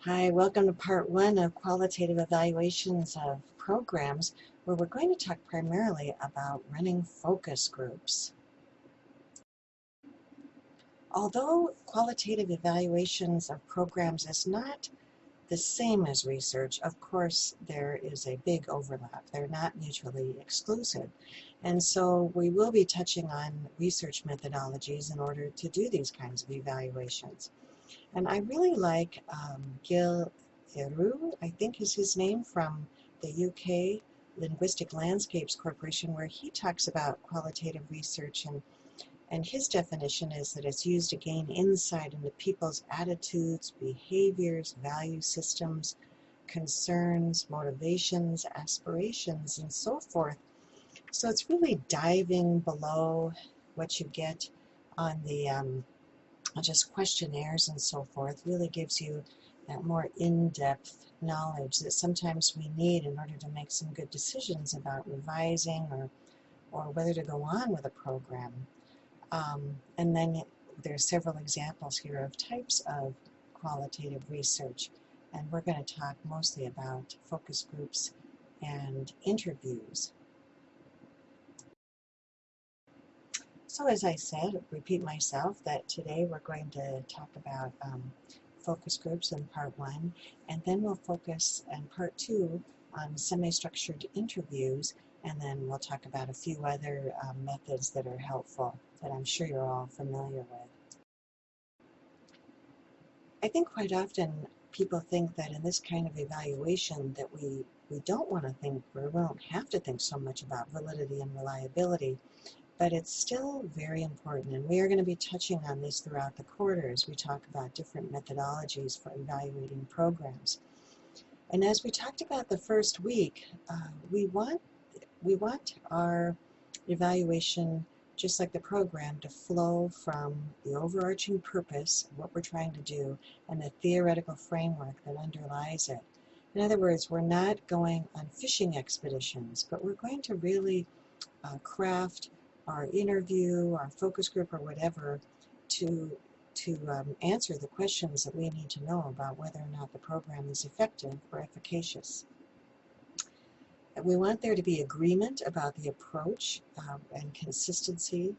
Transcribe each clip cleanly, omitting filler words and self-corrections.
Hi, welcome to part one of qualitative evaluations of programs, where we're going to talk primarily about running focus groups. Although qualitative evaluations of programs is not the same as research, of course there is a big overlap. They're not mutually exclusive. And so we will be touching on research methodologies in order to do these kinds of evaluations. And I really like Gil Eru, I think is his name, from the UK Linguistic Landscapes Corporation, where he talks about qualitative research, and his definition is that it's used to gain insight into people's attitudes, behaviors, value systems, concerns, motivations, aspirations, and so forth. So it's really diving below what you get on the just questionnaires and so forth. Really gives you that more in-depth knowledge that sometimes we need in order to make some good decisions about revising or whether to go on with a program. And then there's several examples here of types of qualitative research, and we're going to talk mostly about focus groups and interviews. So as I said, repeat myself, that today we're going to talk about focus groups in part one, and then we'll focus in part two on semi-structured interviews, and then we'll talk about a few other methods that are helpful that I'm sure you're all familiar with. I think quite often people think that in this kind of evaluation that we don't want to think, or we don't have to think so much about validity and reliability. But it's still very important, and we are going to be touching on this throughout the quarter as we talk about different methodologies for evaluating programs. And as we talked about the first week, we want our evaluation, just like the program, to flow from the overarching purpose of what we're trying to do and the theoretical framework that underlies it. In other words, we're not going on fishing expeditions, but we're going to really craft our interview, our focus group, or whatever to answer the questions that we need to know about whether or not the program is effective or efficacious. And we want there to be agreement about the approach and consistency.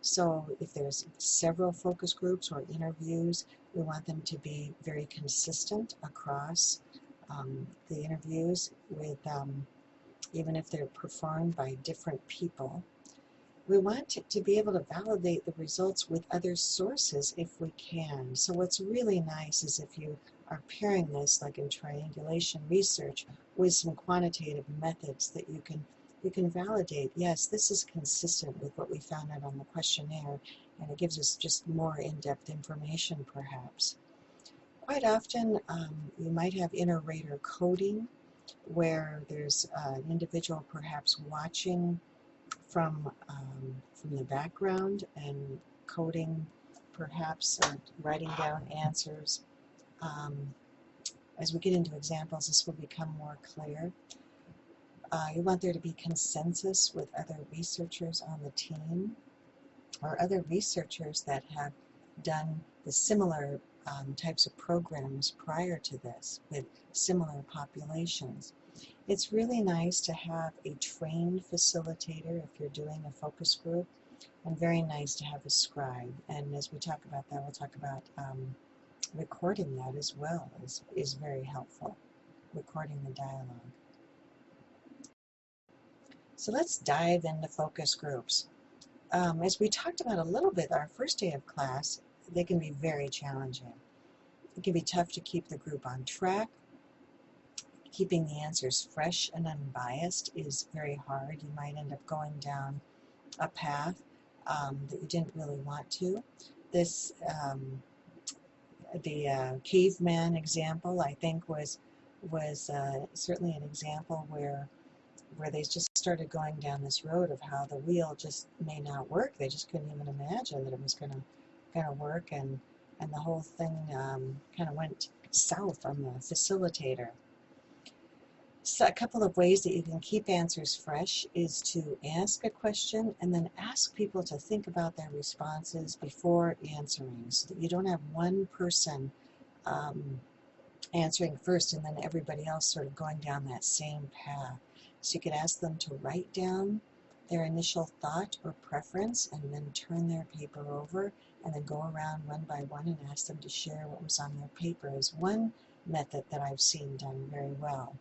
So if there's several focus groups or interviews, we want them to be very consistent across the interviews, with even if they're performed by different people. We want to be able to validate the results with other sources if we can. So what's really nice is if you are pairing this, like in triangulation research, with some quantitative methods that you can validate, yes, this is consistent with what we found out on the questionnaire, and it gives us just more in-depth information perhaps. Quite often you might have inter-rater coding, where there's an individual perhaps watching from the background and coding, perhaps, or writing down answers. As we get into examples, this will become more clear. You want there to be consensus with other researchers on the team, or other researchers that have done the similar types of programs prior to this with similar populations. It's really nice to have a trained facilitator if you're doing a focus group, and very nice to have a scribe. And as we talk about that, we'll talk about recording that as well is very helpful, recording the dialogue. So let's dive into focus groups. As we talked about a little bit our first day of class, they can be very challenging. It can be tough to keep the group on track. Keeping the answers fresh and unbiased is very hard. You might end up going down a path that you didn't really want to. This, the caveman example, I think, was certainly an example where they just started going down this road of how the wheel just may not work. They just couldn't even imagine that it was going to work, and the whole thing kind of went south on the facilitator. So a couple of ways that you can keep answers fresh is to ask a question and then ask people to think about their responses before answering, so that you don't have one person answering first and then everybody else sort of going down that same path. So you could ask them to write down their initial thought or preference and then turn their paper over and then go around one by one and ask them to share what was on their paper is one method that I've seen done very well.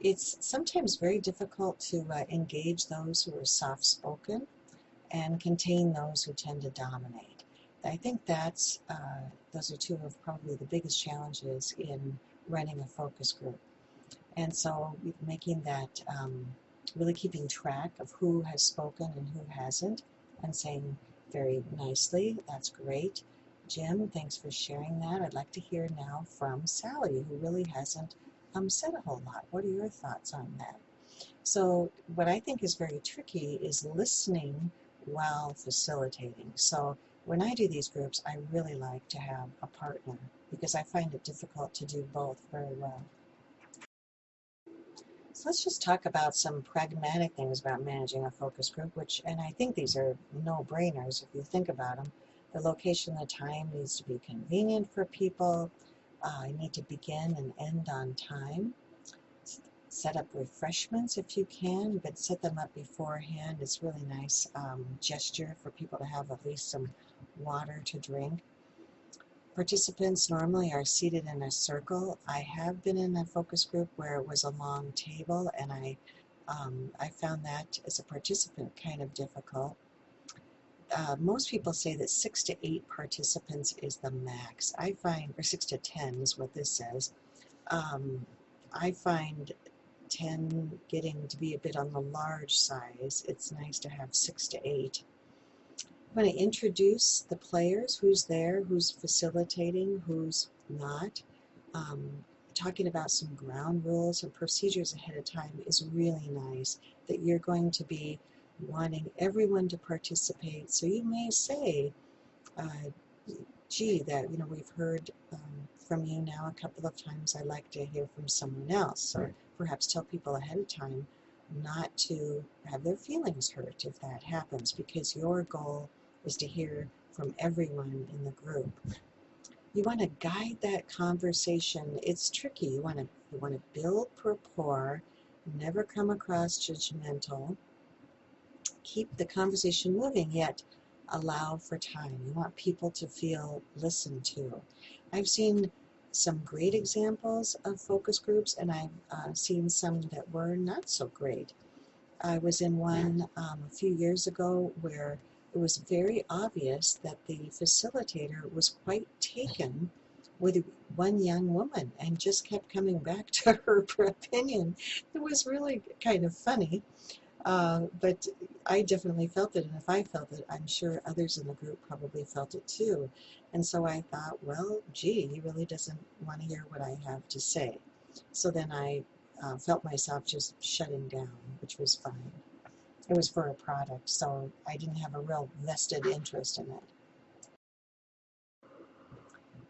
It's sometimes very difficult to engage those who are soft-spoken and contain those who tend to dominate. I think those are two of probably the biggest challenges in running a focus group. And so making that, really keeping track of who has spoken and who hasn't, and saying very nicely, that's great. Jim, thanks for sharing that. I'd like to hear now from Sally, who really hasn't said a whole lot. What are your thoughts on that? So what I think is very tricky is listening while facilitating. So when I do these groups, I really like to have a partner because I find it difficult to do both very well. So let's just talk about some pragmatic things about managing a focus group, and I think these are no-brainers if you think about them. The location, the time needs to be convenient for people. You need to begin and end on time. Set up refreshments if you can, but set them up beforehand. It's really nice gesture for people to have at least some water to drink. Participants normally are seated in a circle. I have been in a focus group where it was a long table, and I found that as a participant kind of difficult. Most people say that 6 to 8 participants is the max. I find, or 6 to 10 is what this says. I find 10 getting to be a bit on the large size. It's nice to have 6 to 8. I'm going to introduce the players, who's there, who's facilitating, who's not. Talking about some ground rules and procedures ahead of time is really nice, that you're going to be wanting everyone to participate. So you may say, gee, that we've heard from you now a couple of times. I'd like to hear from someone else. Or perhaps tell people ahead of time not to have their feelings hurt if that happens, because your goal is to hear from everyone in the group. You want to guide that conversation. It's tricky. You want to build rapport, never come across judgmental, keep the conversation moving, yet allow for time. You want people to feel listened to. I've seen some great examples of focus groups, and I've seen some that were not so great. I was in one a few years ago where it was very obvious that the facilitator was quite taken with one young woman and just kept coming back to her opinion. It was really kind of funny. But I definitely felt it, and if I felt it, I'm sure others in the group probably felt it too. And so I thought, well, gee, he really doesn't want to hear what I have to say. So then I felt myself just shutting down, which was fine. It was for a product, so I didn't have a real vested interest in it.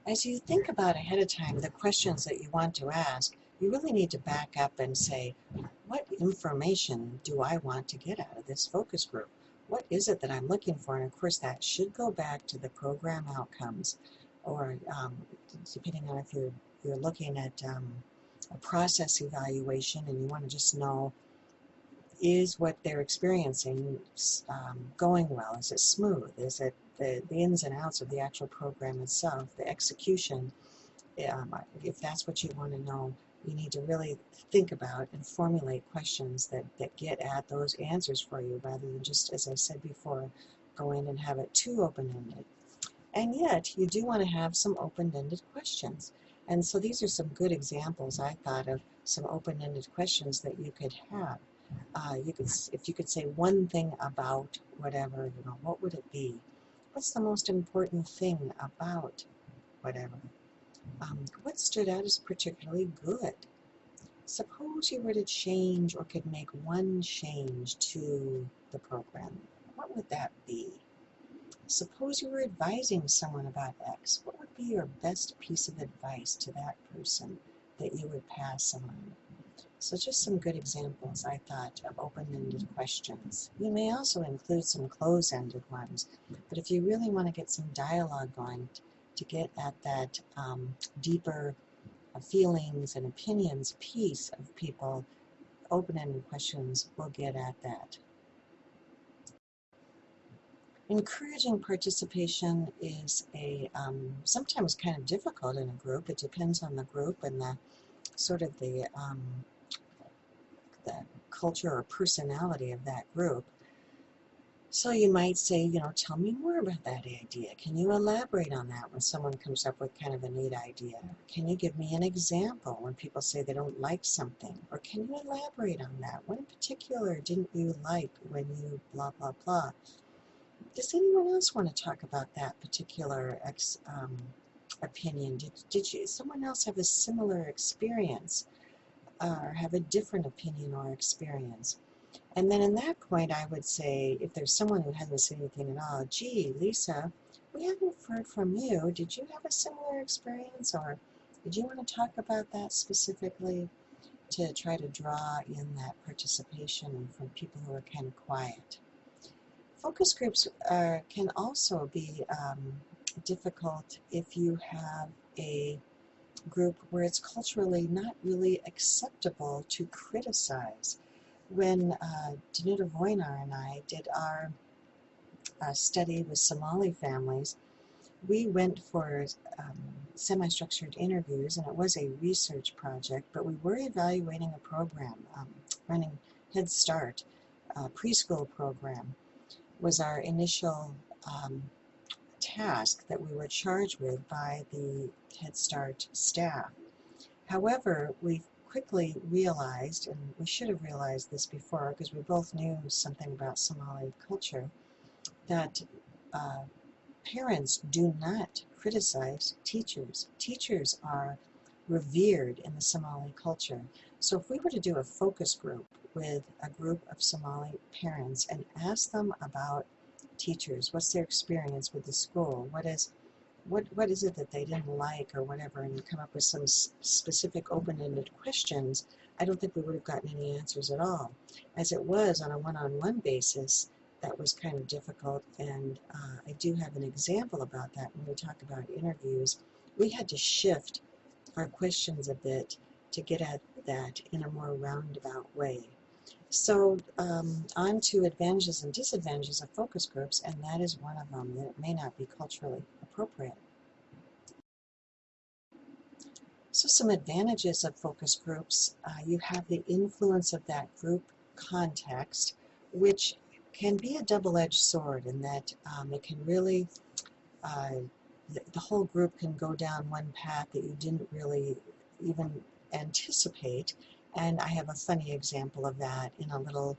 As you think about ahead of time the questions that you want to ask, you really need to back up and say, what information do I want to get out of this focus group? What is it that I'm looking for? And of course that should go back to the program outcomes, or depending on if you're looking at a process evaluation and you want to just know, is what they're experiencing going well? Is it smooth? Is it the ins and outs of the actual program itself, the execution? If that's what you want to know, you need to really think about and formulate questions that get at those answers for you, rather than just, as I said before, go in and have it too open-ended. And yet, you do want to have some open-ended questions. And so these are some good examples, I thought, of some open-ended questions that you could have. If you could say one thing about whatever, what would it be? What's the most important thing about whatever? What stood out as particularly good? Suppose you were to change or could make one change to the program. What would that be? Suppose you were advising someone about X. What would be your best piece of advice to that person that you would pass on? So just some good examples, I thought, of open-ended questions. You may also include some close-ended ones, but if you really want to get some dialogue going to get at that deeper feelings and opinions piece of people, open-ended questions will get at that. Encouraging participation is sometimes kind of difficult in a group. It depends on the group and the sort of the culture or personality of that group. So you might say, tell me more about that idea. Can you elaborate on that when someone comes up with kind of a neat idea? Can you give me an example when people say they don't like something? Or can you elaborate on that? What in particular didn't you like when you blah, blah, blah? Does anyone else want to talk about that particular opinion? Did someone else have a similar experience or have a different opinion or experience? And then in that point, I would say, if there's someone who hasn't said anything at all, gee, Lisa, we haven't heard from you. Did you have a similar experience, or did you want to talk about that specifically, to try to draw in that participation from people who are kind of quiet? Focus groups can also be difficult if you have a group where it's culturally not really acceptable to criticize. When Danuta Voinar and I did our study with Somali families, we went for semi-structured interviews, and it was a research project, but we were evaluating a program, running Head Start, preschool program was our initial task that we were charged with by the Head Start staff. However, we quickly realized, and we should have realized this before because we both knew something about Somali culture, that parents do not criticize teachers. Teachers are revered in the Somali culture. So if we were to do a focus group with a group of Somali parents and ask them about teachers, what's their experience with the school, what is it that they didn't like or whatever, and come up with some specific open-ended questions, I don't think we would have gotten any answers at all. As it was on a one-on-one basis, that was kind of difficult, and I do have an example about that when we talk about interviews. We had to shift our questions a bit to get at that in a more roundabout way. So on to advantages and disadvantages of focus groups, and that is one of them, that it may not be culturally appropriate. So some advantages of focus groups, you have the influence of that group context, which can be a double-edged sword in that it can really, the whole group can go down one path that you didn't really even anticipate. And I have a funny example of that in a little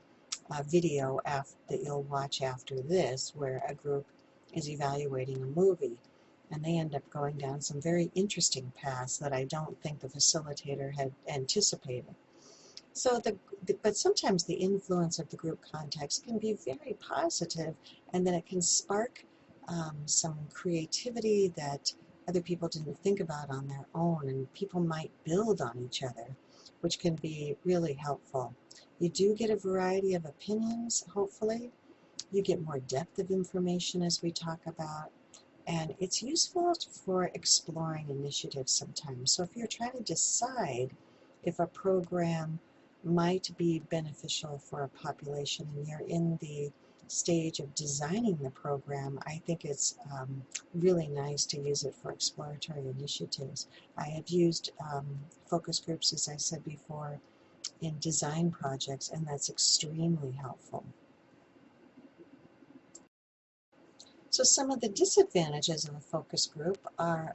video that you'll watch after this, where a group is evaluating a movie, and they end up going down some very interesting paths that I don't think the facilitator had anticipated. So but sometimes the influence of the group context can be very positive, and then it can spark some creativity that other people didn't think about on their own, and people might build on each other, which can be really helpful. You do get a variety of opinions, hopefully. You get more depth of information as we talk about, and it's useful for exploring initiatives sometimes. So if you're trying to decide if a program might be beneficial for a population and you're in the stage of designing the program, I think it's really nice to use it for exploratory initiatives. I have used focus groups, as I said before, in design projects, and that's extremely helpful. So some of the disadvantages of a focus group are,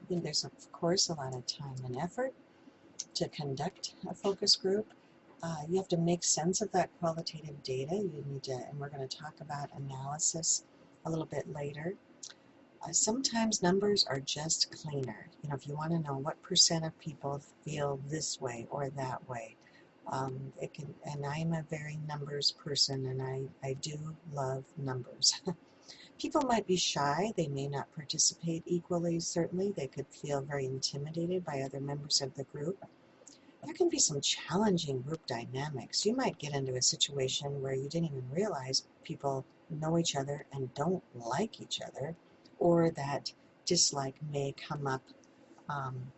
there's of course a lot of time and effort to conduct a focus group. You have to make sense of that qualitative data. You need to, and we're going to talk about analysis a little bit later. Sometimes numbers are just cleaner. If you want to know what % of people feel this way or that way, and I'm a very numbers person, and I do love numbers. People might be shy. They may not participate equally, certainly. They could feel very intimidated by other members of the group. There can be some challenging group dynamics. You might get into a situation where you didn't even realize people know each other and don't like each other, or that dislike may come up